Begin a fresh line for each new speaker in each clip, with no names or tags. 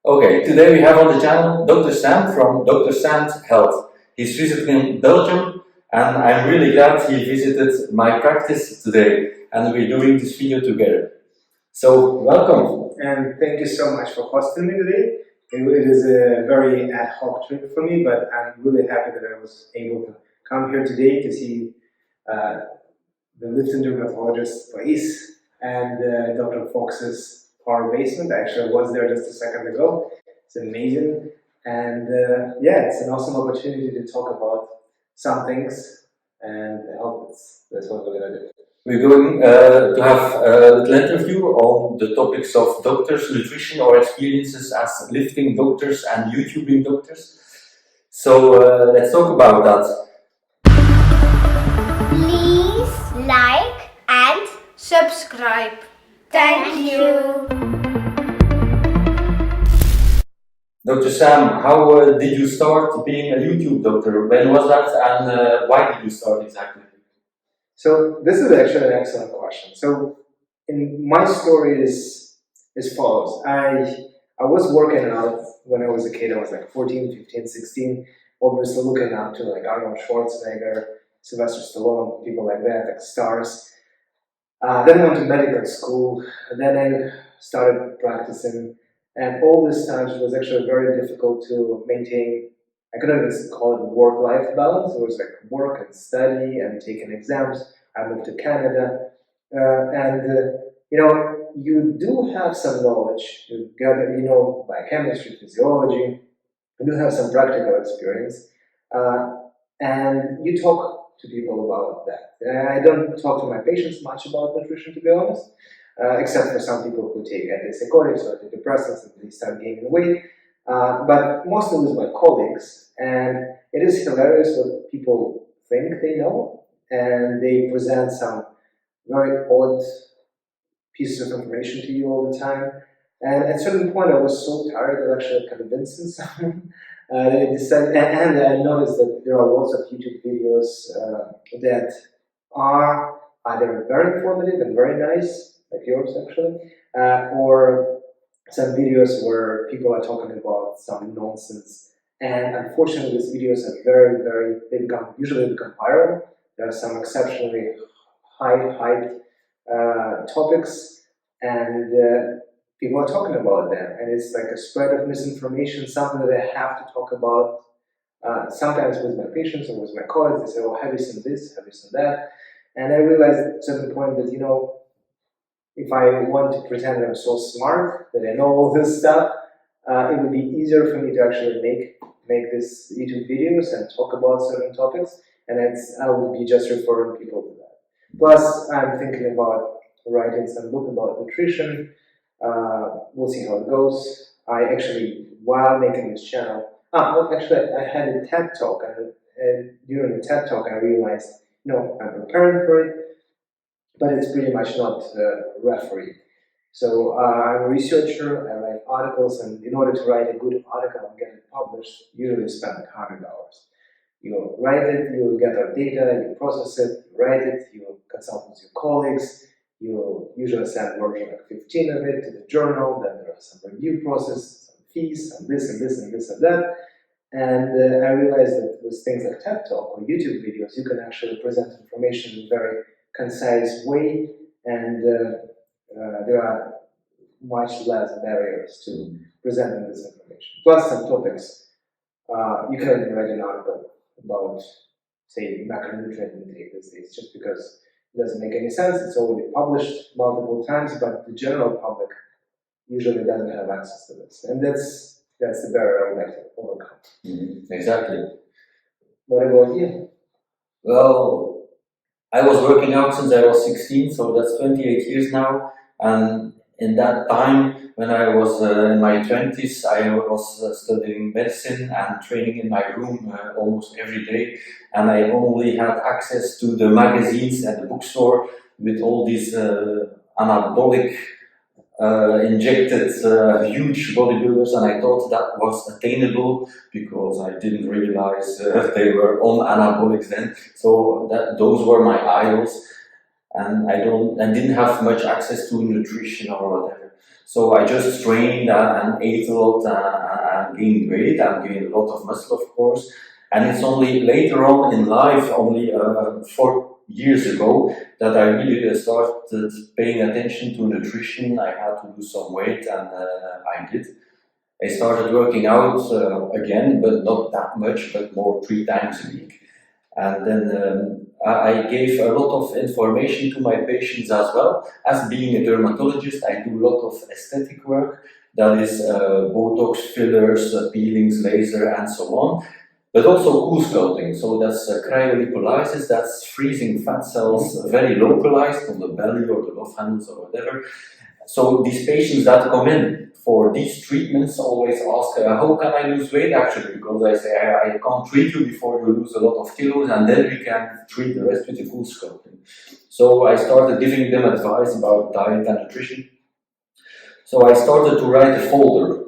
Okay, today we have on the channel Dr. Sam from Dr. Sam's Health. He's visiting Belgium and I'm really glad he visited my practice today and we're doing this video together. So, welcome.
And thank you so much for hosting me today. It is a very ad hoc trip for me, but I'm really happy that I was able to come here today to see the Lifting Dermatologist place and Dr. Fox's power basement. Actually, I was there just a second ago. It's amazing. And yeah, it's an awesome opportunity to talk about some things, and I hope that's what we're going to do.
We're going to have a little interview on the topics of doctors, nutrition, or experiences as lifting doctors and YouTubing doctors. So let's talk about that.
Please like and subscribe. Thank you.
Dr. Sam, how did you start being a YouTube doctor? When was that and why did you start exactly?
So this is actually an excellent question. So my story is as follows. I was working out when I was a kid. I was like 14, 15, 16, obviously looking up to like Arnold Schwarzenegger, Sylvester Stallone, people like that, like stars. Then I went to medical school, and then I started practicing, and all this time it was actually very difficult to maintain. I couldn't even call it work-life balance. It was like work and study and taking exams. I moved to Canada, you do have some knowledge. You gather, biochemistry, physiology. You do have some practical experience, and you talk to people about that. I don't talk to my patients much about nutrition, to be honest, except for some people who take antipsychotics or antidepressants and they start gaining weight. But mostly with my colleagues, and it is hilarious what people think they know, and they present some very odd pieces of information to you all the time. And at a certain point, I was so tired of actually convincing someone. I decided, and I noticed that there are lots of YouTube videos that are either very informative and very nice, like yours actually, or some videos where people are talking about some nonsense. And unfortunately, these videos are usually become viral. There are some exceptionally hyped topics, and people are talking about them. And it's like a spread of misinformation, something that I have to talk about sometimes with my patients or with my colleagues. They say, oh, have you seen this? Have you seen that? And I realized at a certain point that, if I want to pretend that I'm so smart, that I know all this stuff, it would be easier for me to actually make these YouTube videos and talk about certain topics, and I would be just referring people to that. Plus, I'm thinking about writing some book about nutrition. We'll see how it goes. I actually, while making this channel, I had a TED Talk, and during the TED Talk, I realized, I'm preparing for it, but it's pretty much not refereed. So I'm a researcher, I write articles, and in order to write a good article and get it published, usually you spend like $100. You write it, you gather data, you process it, you write it, you consult with your colleagues, you usually send version like 15 of it to the journal, then there are some review process, some fees, some this and this and this and that. And I realized that with things like TED Talk or YouTube videos, you can actually present information in a very concise way, and there are much less barriers to presenting this information. Plus some topics, you can even write an article about, say, macronutrient intake these days, just because it doesn't make any sense. It's already published multiple times, but the general public usually doesn't have access to this, and that's the barrier I would like to overcome.
Exactly.
What about you?
Well, I was working out since I was 16, so that's 28 years now. And in that time, when I was in my 20s, I was studying medicine and training in my room almost every day. And I only had access to the magazines at the bookstore with all these anabolic injected huge bodybuilders, and I thought that was attainable because I didn't realize they were on anabolics then. So those were my idols, and I didn't have much access to nutrition or whatever. So I just trained and ate a lot and gained weight and gained a lot of muscle, of course. And it's only later on in life, only 4 years ago, that I really started paying attention to nutrition. I had to lose some weight, and I did. I started working out again, but not that much, but more 3 times a week. And then I gave a lot of information to my patients as well. As being a dermatologist, I do a lot of aesthetic work, that is Botox, fillers, peelings, laser, and so on. But also cool sculpting, so that's cryolipolysis, that's freezing fat cells very localized on the belly or the love handles or whatever. So these patients that come in for these treatments always ask, how can I lose weight actually? Because I say, I can't treat you before you lose a lot of kilos, and then we can treat the rest with the cool sculpting. So I started giving them advice about diet and nutrition. So I started to write a folder.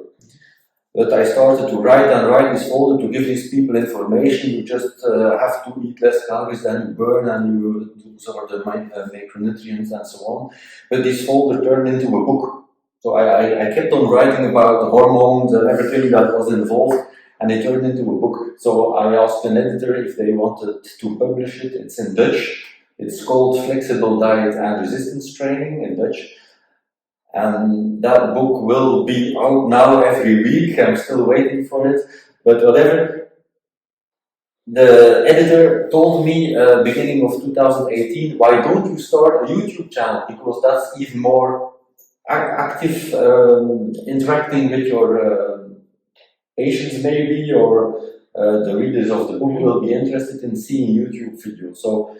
But I started to write this folder to give these people information. You just have to eat less calories than you burn, and you do sort of macronutrients and so on. But this folder turned into a book. So I kept on writing about the hormones and everything that was involved, and it turned into a book. So I asked an editor if they wanted to publish it. It's in Dutch. It's called Flexible Diet and Resistance Training in Dutch. And that book will be out now every week. I'm still waiting for it, but whatever. The editor told me beginning of 2018, why don't you start a YouTube channel, because that's even more active, interacting with your patients maybe, or the readers of the book will be interested in seeing YouTube videos. So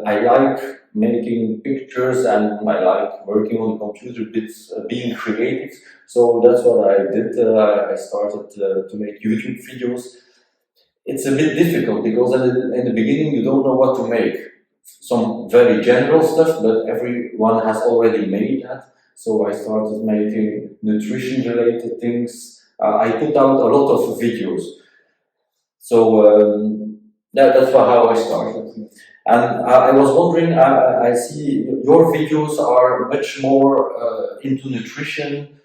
I like making pictures, and I like working on the computer bits, being creative. So that's what I did. I started to make YouTube videos. It's a bit difficult because in the beginning you don't know what to make. Some very general stuff, but everyone has already made that. So I started making nutrition related things. I put out a lot of videos. So that's how I started. And I was wondering, I see your videos are much more into nutrition.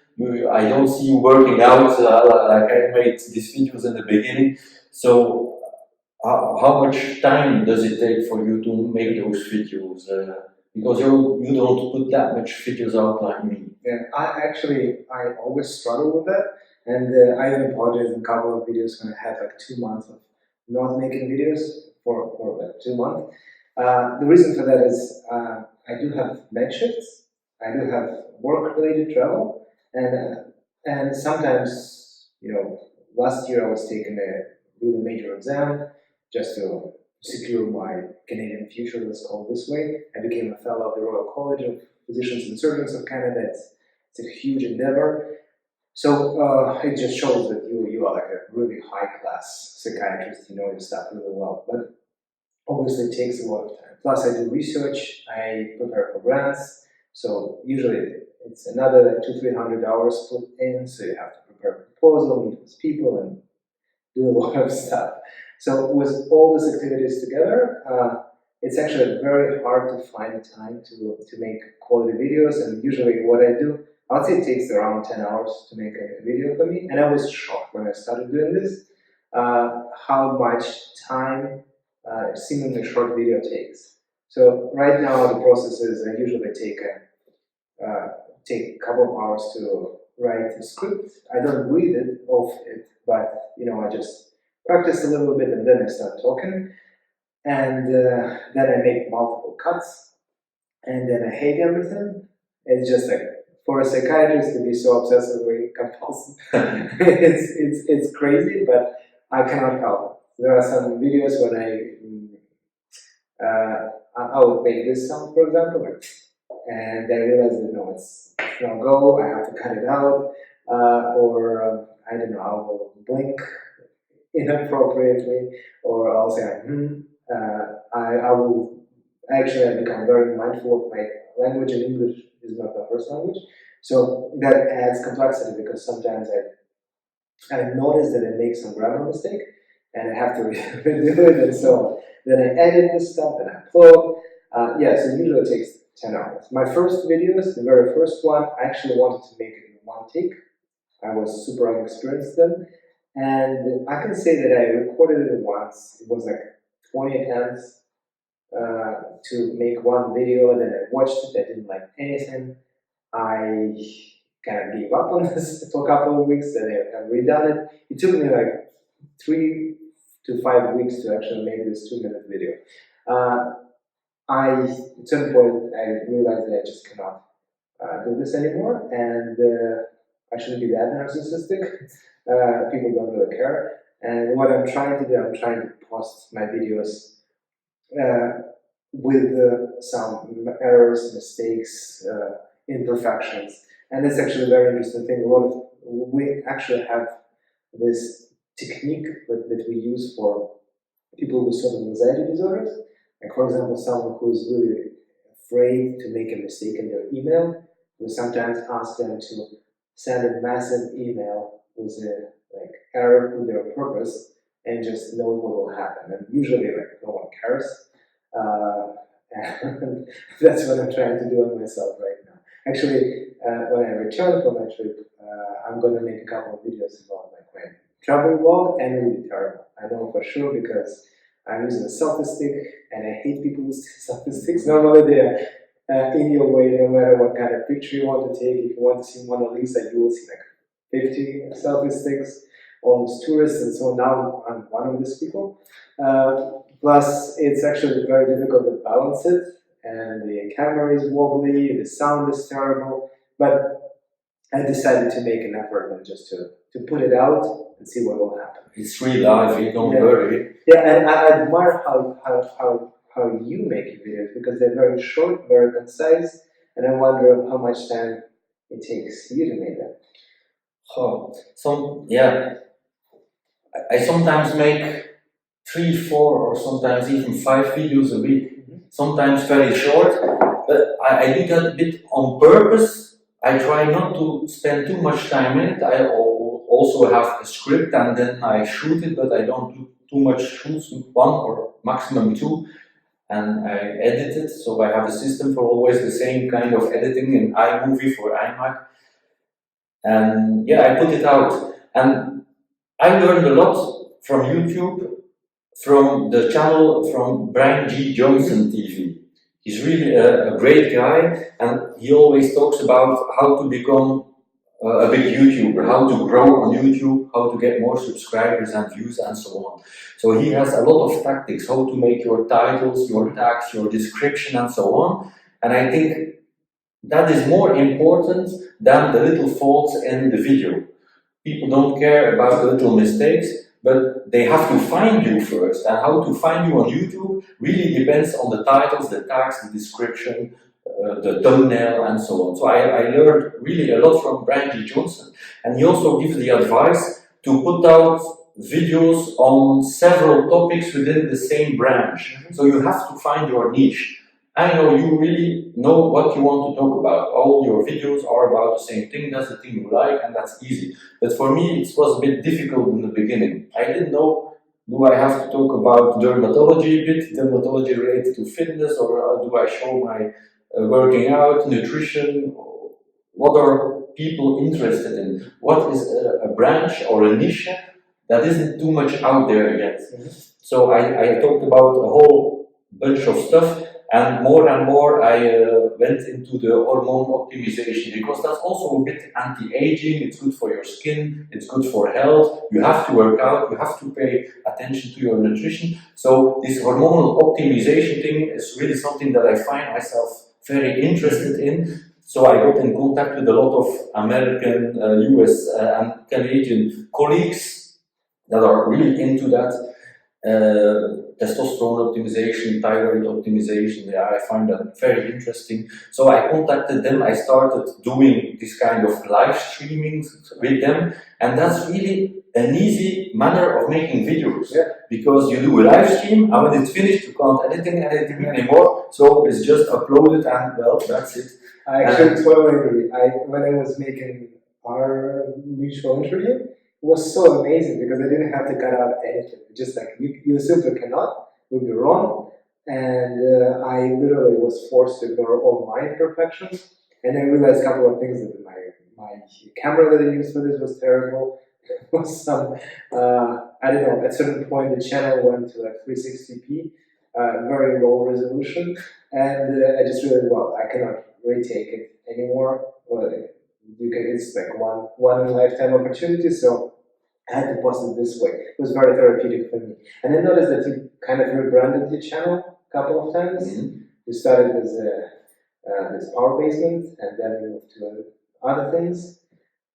I don't see you working out like I made these videos in the beginning. So how much time does it take for you to make those videos? Because you don't put that much videos out like me.
Yeah, I always struggle with that, and I even apologize in a couple of videos when I had like 2 months of not making videos for like 2 months. The reason for that is I do have night shifts, I do have work-related travel, and sometimes, last year I was taking a really major exam just to secure my Canadian future, let's call it this way. I became a fellow of the Royal College of Physicians and Surgeons of Canada. It's a huge endeavor. So it just shows that you are like a really high-class psychiatrist, you know your stuff really well. But obviously it takes a lot of time. Plus I do research, I prepare for grants, so usually it's another 200-300 hours put in, so you have to prepare a proposal, meet with people, and do a lot of stuff. So with all these activities together, it's actually very hard to find time to make quality videos, and usually what I do, I'd say it takes around 10 hours to make a video for me, and I was shocked when I started doing this, how much time a seemingly short video takes. So right now the process is I usually take a couple of hours to write a script. I don't read it off it, but I just practice a little bit and then I start talking, and then I make multiple cuts, and then I hate everything. It's just like, for a psychiatrist to be so obsessively compulsive, it's crazy, but I cannot help it. There are some videos when I would make this sound, for example, and I realize that no, it's no go, I have to cut it out, or I don't know, I will blink inappropriately, or I'll say, I will actually become very mindful of my language, and English is not my first language, so that adds complexity, because sometimes I notice that I make some grammar mistake, and I have to redo it, and so on. Then I edit this stuff, and I upload. So usually it takes 10 hours. My first videos, the very first one, I actually wanted to make it in one take. I was super inexperienced then. And I can say that I recorded it once. It was like 20 attempts to make one video. Then I watched it. I didn't like anything. I kind of gave up on this for a couple of weeks. Then I redone it. It took me like 3 to 5 weeks to actually make this 2-minute video. At some point, I realized that I just cannot do this anymore, and I shouldn't be that narcissistic. People don't really care. And what I'm trying to do, I'm trying to post my videos with some errors, mistakes, imperfections. And it's actually a very interesting thing. We actually have this technique that we use for people with certain anxiety disorders. Like, for example, someone who is really afraid to make a mistake in their email, we sometimes ask them to send a massive email with a error with their purpose and just know what will happen. And usually, no one cares. And that's what I'm trying to do on myself right now. Actually, when I return from my trip, I'm going to make a couple of videos about my travel vlog, and it will be terrible. I know for sure, because I'm using a selfie stick, and I hate people with selfie sticks. Normally they're in your way, no matter what kind of picture you want to take. If you want to see Mona Lisa, you will see like 50 selfie sticks, all these tourists, and so now I'm one of these people. Plus, it's actually very difficult to balance it, and the camera is wobbly, the sound is terrible, but I decided to make an effort and just to put it out and see what will happen.
It's real life, you don't worry.
Yeah, and I admire how you make your videos, because they're very short, very concise, and I wonder how much time it takes you to make them.
I sometimes make 3, 4, or sometimes even 5 videos a week. Sometimes very short, but I do that a bit on purpose. I try not to spend too much time in it. I also have a script, and then I shoot it, but I don't do too much shoots, 1 or maximum 2, and I edit it. So I have a system for always the same kind of editing in iMovie for iMac. And yeah, I put it out. And I learned a lot from YouTube, from the channel from Brian G. Johnson TV. He's really a great guy, and he always talks about how to become a big YouTuber, how to grow on YouTube, how to get more subscribers and views and so on. So he has a lot of tactics, how to make your titles, your tags, your description and so on. And I think that is more important than the little faults in the video. People don't care about the little mistakes, but they have to find you first. And how to find you on YouTube really depends on the titles, the tags, the description, the thumbnail, and so on. So I learned really a lot from Brian G. Johnson. And he also gives the advice to put out videos on several topics within the same branch. So you have to find your niche. I know you really know what you want to talk about. All your videos are about the same thing, that's the thing you like, and that's easy. But for me, it was a bit difficult in the beginning. I didn't know, do I have to talk about dermatology a bit, dermatology related to fitness, or do I show my working out, nutrition? What are people interested in? What is a branch or a niche that isn't too much out there yet? So I talked about a whole bunch of stuff. And more I went into the hormone optimization, because that's also a bit anti-aging. It's good for your skin, it's good for health. You have to work out, you have to pay attention to your nutrition. So this hormonal optimization thing is really something that I find myself very interested in. So I got in contact with a lot of American, US and Canadian colleagues that are really into that. Testosterone optimization, thyroid optimization, yeah, I find that very interesting. So I contacted them, I started doing this kind of live streaming with them, and that's really an easy manner of making videos. Because you do a live stream, and when it's finished, you can't edit anything anymore, so it's just uploaded, and well, that's it.
I actually totally agree. When I was making our mutual interview, it was so amazing because I didn't have to cut out anything. Just like you simply cannot, would be wrong. and I literally was forced to ignore all my imperfections, and I realized a couple of things that my camera that I used for this was terrible. Was some I don't know. At a certain point, the channel went to like 360p, very low resolution, and I just realized, well, I cannot retake it anymore. It's like one in a lifetime opportunity, so I had to post it this way. It was very therapeutic for me. And I noticed that you kind of rebranded your channel a couple of times. You started as this power basement, and then you moved to other things.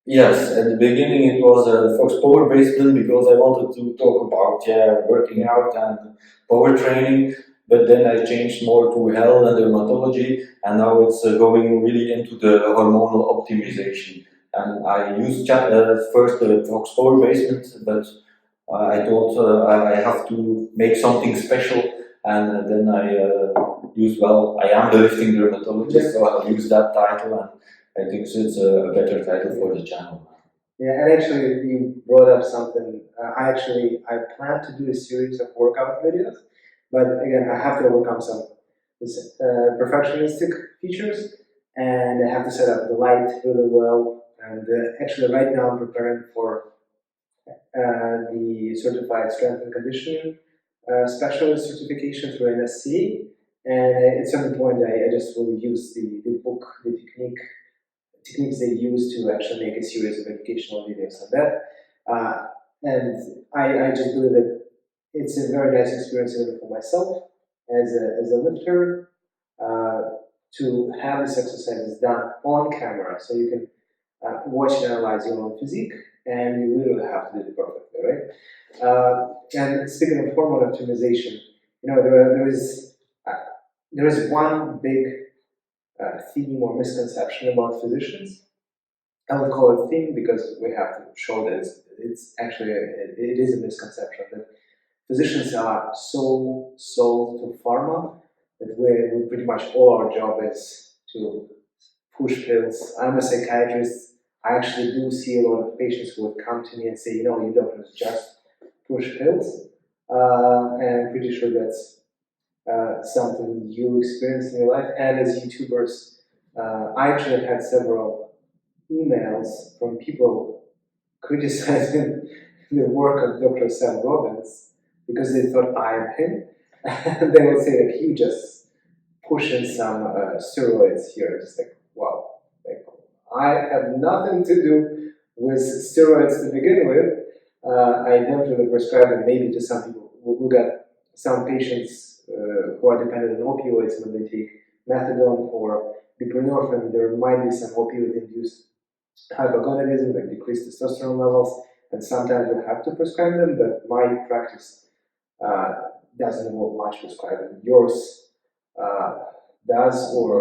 Yes, at the beginning it was Fox Power Basement because I wanted to talk about working out and power training, but then I changed more to health and dermatology, and now it's going really into the hormonal optimization. And I used first the Fox Power Basement, but I thought I have to make something special, and then I I am the Lifting Dermatologist, so I'll use that title, and I think it's a better title for the channel.
Yeah, and actually you brought up something. I plan to do a series of workout videos, but again, I have to overcome some perfectionistic features, and I have to set up the light really well. And actually, right now I'm preparing for the Certified Strength and Conditioning Specialist certification through NSC. And at a certain point, I just will use the book, the techniques they use to actually make a series of educational videos on that. And I just believe that it's a very nice experience even for myself as a lifter to have this exercises done on camera, so you can watch and analyze your own physique, and you literally have to do it perfectly, right? And speaking of hormone optimization, there is one big theme or misconception about physicians. I would call it theme because we have to show that it's actually it is a misconception that physicians are so sold to pharma that we pretty much all our job is to push pills. I'm a psychiatrist. I actually do see a lot of patients who would come to me and say, you doctors just push pills, and I'm pretty sure that's something you experience in your life. And as YouTubers, I actually had several emails from people criticizing the work of Dr. Sam Robbins because they thought I am him. And they would say that he just pushing some steroids here. Just like, wow. I have nothing to do with steroids to begin with. I don't really prescribe them maybe to some people. We got some patients who are dependent on opioids when they take methadone or buprenorphine. There might be some opioid-induced hypogonadism, like decreased testosterone levels, and sometimes you have to prescribe them, but my practice doesn't involve much prescribing. Yours does, or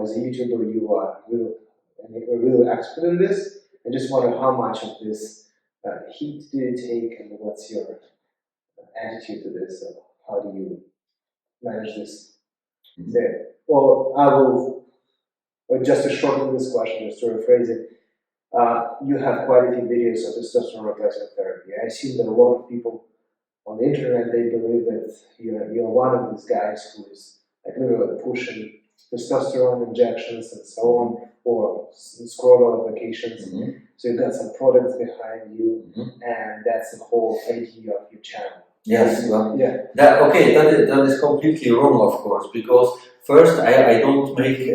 as a YouTuber, you are really expert in this. I just wonder how much of this heat do you take, and what's your attitude to this? So how do you manage this? Or just to shorten this question, just to rephrase it, you have quite a few videos of testosterone replacement therapy. I assume that a lot of people on the internet, they believe that you're one of these guys who is like literally pushing testosterone injections and so on, or scrotal applications. So you've got some products behind you, and that's the whole idea of your channel.
Yes, well, that is completely wrong, of course, because first, I don't make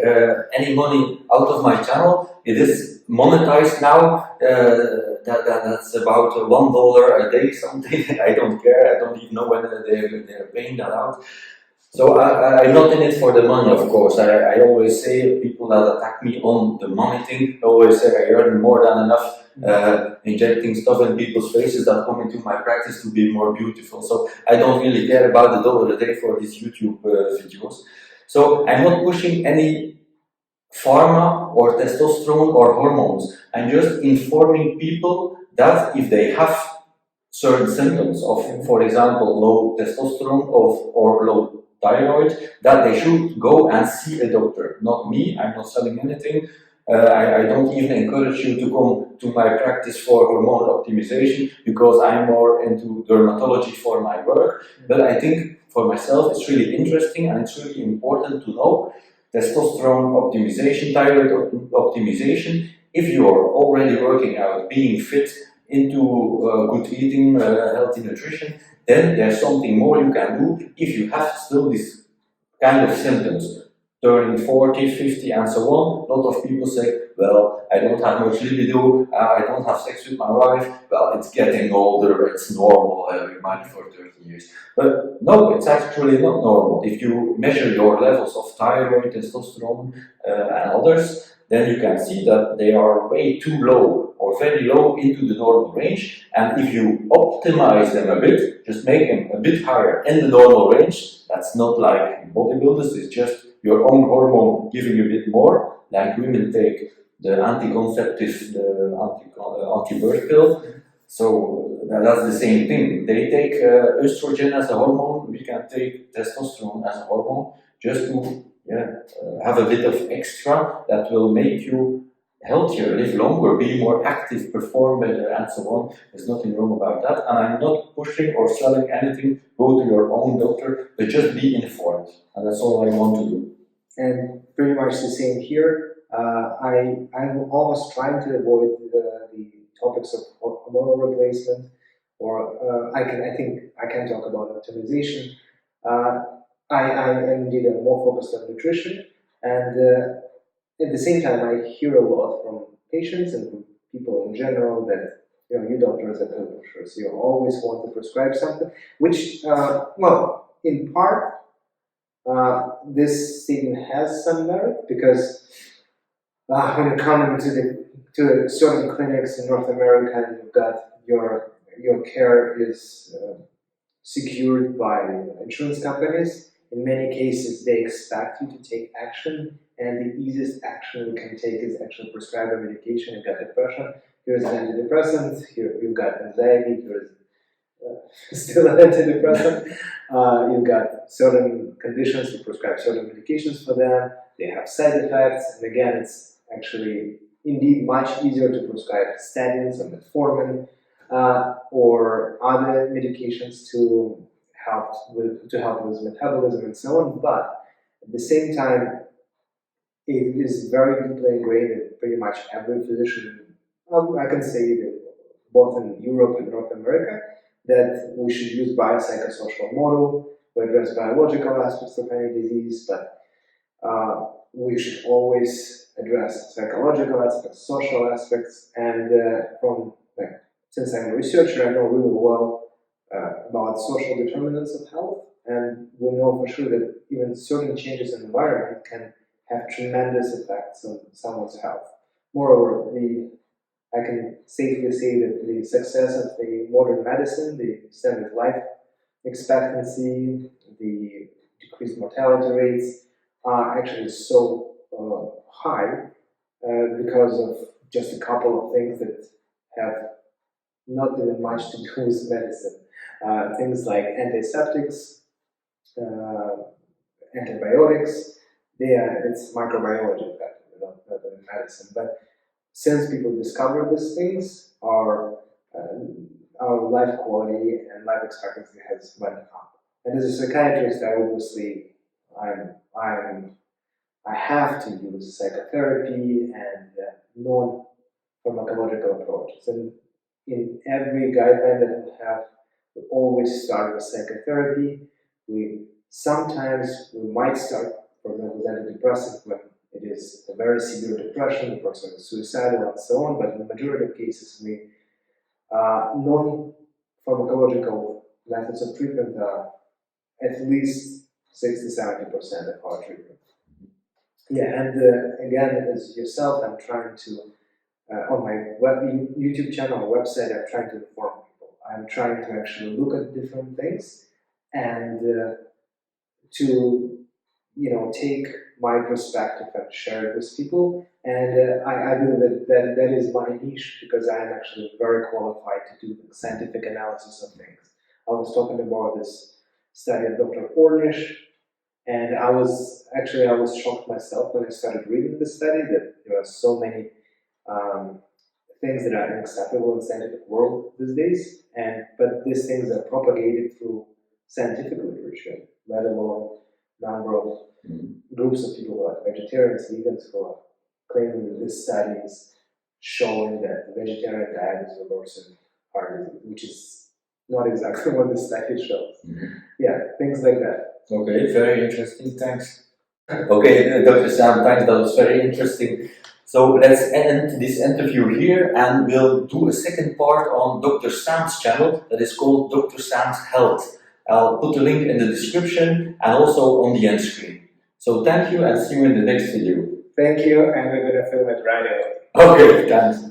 any money out of my channel. It is monetized now. That's about $1 a day, something. I don't care. I don't even know when they're paying that out. So I'm not in it for the money, of course. I always say, people that attack me on the money thing, I always say I earn more than enough injecting stuff in people's faces that come into my practice to be more beautiful. So I don't really care about the dollar a day for these YouTube videos. So I'm not pushing any pharma or testosterone or hormones. I'm just informing people that if they have certain symptoms of, for example, low testosterone or low thyroid, that they should go and see a doctor. Not me, I'm not selling anything. I don't even encourage you to come to my practice for hormone optimization because I'm more into dermatology for my work. But I think for myself it's really interesting and it's really important to know testosterone optimization, thyroid optimization. If you are already working out, being fit, into good eating, healthy nutrition, then there's something more you can do if you have still this kind of symptoms. Turning 40, 50, and so on, a lot of people say, well, I don't have much libido, I don't have sex with my wife, well, it's getting older, it's normal, having married for 30 years. But no, it's actually not normal. If you measure your levels of thyroid, testosterone, and others, then you can see that they are way too low or very low into the normal range. And if you optimize them a bit, just make them a bit higher in the normal range, that's not like bodybuilders, it's just your own hormone giving a bit more, like women take the anti-conceptive, the anti-birth pill. So that's the same thing. They take estrogen as a hormone, we can take testosterone as a hormone, just to have a bit of extra that will make you healthier, live longer, be more active, perform better, and so on. There's nothing wrong about that. And I'm not pushing or selling anything. Go to your own doctor, but just be informed. And that's all I want to do.
And pretty much the same here. I'm almost trying to avoid the topics of hormonal replacement, or I think I can talk about optimization. I am indeed more focused on nutrition, and at the same time, I hear a lot from patients and from people in general that you doctors are pill pushers. You always want to prescribe something, which, well, in part, this statement has some merit because when you come to certain clinics in North America and you've got your care is secured by insurance companies, in many cases they expect you to take action, and the easiest action you can take is actually prescribe a medication. You've got depression, here's an antidepressant, here you've got anxiety, here's still an antidepressant. You've got certain conditions, you prescribe certain medications for them, they have side effects, and again, it's actually indeed much easier to prescribe statins or metformin or other medications to help with metabolism and so on. But at the same time, it is very deeply ingrained in pretty much every physician. I can say that both in Europe and North America, that we should use biopsychosocial model to address biological aspects of any disease, but we should always address psychological aspects, social aspects, and since I'm a researcher, I know really well about social determinants of health, and we know for sure that even certain changes in the environment can have tremendous effects on someone's health. Moreover, I can safely say that the success of the modern medicine, the extended life expectancy, the decreased mortality rates are actually so high because of just a couple of things that have not even much to do with medicine. Things like antiseptics, antibiotics, it's microbiology, not medicine. But since people discovered these things, our life quality and life expectancy has went up. And as a psychiatrist, I have to use psychotherapy and non-pharmacological approaches. And in every guideline that we have, we always start with psychotherapy. Sometimes we might start, for example, with antidepressant when it is a very severe depression, the person is suicidal, and so on. But in the majority of cases, non-pharmacological methods of treatment are at least 60-70% of our treatment. Yeah, and again, as yourself, I'm trying to, on my YouTube channel or website, I'm trying to inform people. I'm trying to actually look at different things and to, take my perspective and share it with people. And I believe that is my niche because I am actually very qualified to do scientific analysis of things. I was talking about this study of Dr. Ornish, And I was shocked myself when I started reading the study that there are so many things that are unacceptable in the scientific world these days, but these things are propagated through scientific literature, let alone number of groups of people like vegetarians, vegans, who are claiming that this study is showing that the vegetarian diet is reversing heart disease, which is not exactly what the study shows. Yeah, things like that.
Okay, very interesting, thanks. Okay, Dr. Sam, thanks, that was very interesting. So let's end this interview here, and we'll do a second part on Dr. Sam's channel that is called Dr. Sam's Health. I'll put the link in the description and also on the end screen. So thank you, and see you in the next video.
Thank you, and we're going to film it right away.
Okay, thanks.